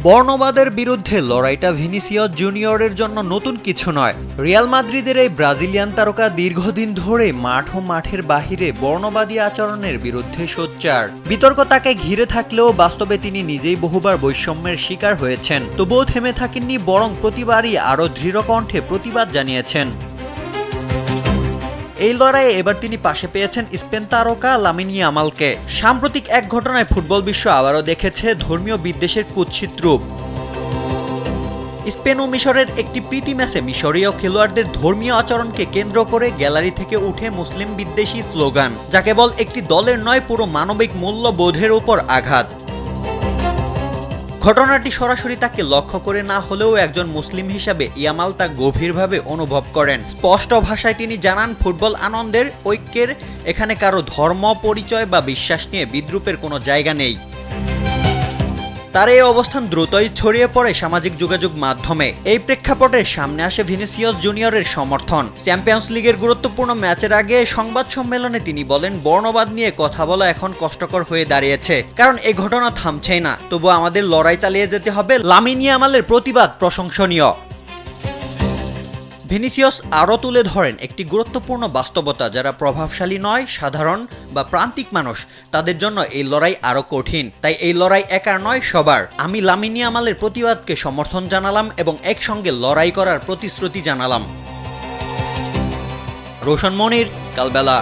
বর্ণবাদের বিরুদ্ধে লড়াইটা ভিনিসিয়াস জুনিয়রের জন্য নতুন কিছু নয়। রিয়াল মাদ্রিদের এই ব্রাজিলিয়ান তারকা দীর্ঘদিন ধরে মাঠ ও মাঠের বাহিরে বর্ণবাদী আচরণের বিরুদ্ধে সোচ্চার। বিতর্ক তাকে ঘিরে থাকলেও বাস্তবে তিনি নিজেই বহুবার বৈষম্যের শিকার হয়েছেন। তবুও থেমে থাকেননি, বরং প্রতিবারই আরও দৃঢ় কণ্ঠে প্রতিবাদ জানিয়েছেন। এই লড়াইয়ে এবার তিনি পাশে পেয়েছেন স্পেন তারকা লামিন ইয়ামালকে। সাম্প্রতিক এক ঘটনায় ফুটবল বিশ্ব আবারও দেখেছে ধর্মীয় বিদ্বেষের কুৎসিত রূপ। স্পেন ও মিশরের একটি প্রীতি ম্যাচে মিশরীয় খেলোয়াড়দের ধর্মীয় আচরণকে কেন্দ্র করে গ্যালারি থেকে উঠে মুসলিম বিদ্বেষী স্লোগান, যা কেবল একটি দলের নয়, পুরো মানবিক মূল্যবোধের উপর আঘাত। ঘটনাটি সরাসরি তাকে লক্ষ্য করে না হলেও একজন মুসলিম হিসাবে ইয়ামাল তা গভীরভাবে অনুভব করেন। স্পষ্ট ভাষায় তিনি জানান, ফুটবল আনন্দের, ঐক্যের, এখানে কারো ধর্ম, পরিচয় বা বিশ্বাস নিয়ে বিদ্রূপের কোনো জায়গা নেই। তার এই অবস্থান দ্রুতই ছড়িয়ে পড়ে সামাজিক যোগাযোগ মাধ্যমে। এই প্রেক্ষাপটের সামনে আসে ভিনিসিয়াস জুনিয়রের সমর্থন। চ্যাম্পিয়ন্স লিগের গুরুত্বপূর্ণ ম্যাচের আগে সংবাদ সম্মেলনে তিনি বলেন, বর্ণবাদ নিয়ে কথা বলা এখন কষ্টকর হয়ে দাঁড়িয়েছে, কারণ এই ঘটনা থামছেই না। তবু আমাদের লড়াই চালিয়ে যেতে হবে। লামিন ইয়ামালের প্রতিবাদ প্রশংসনীয়। ভিনিসিয়াস আরও তুলে ধরেন একটি গুরুত্বপূর্ণ বাস্তবতা, যারা প্রভাবশালী নয়, সাধারণ বা প্রান্তিক মানুষ, তাদের জন্য এই লড়াই আরও কঠিন। তাই এই লড়াই একার নয়, সবার। আমি লামিন ইয়ামালের প্রতিবাদকে সমর্থন জানালাম এবং একসঙ্গে লড়াই করার প্রতিশ্রুতি জানালাম। রোশন মনির, কালবেলা।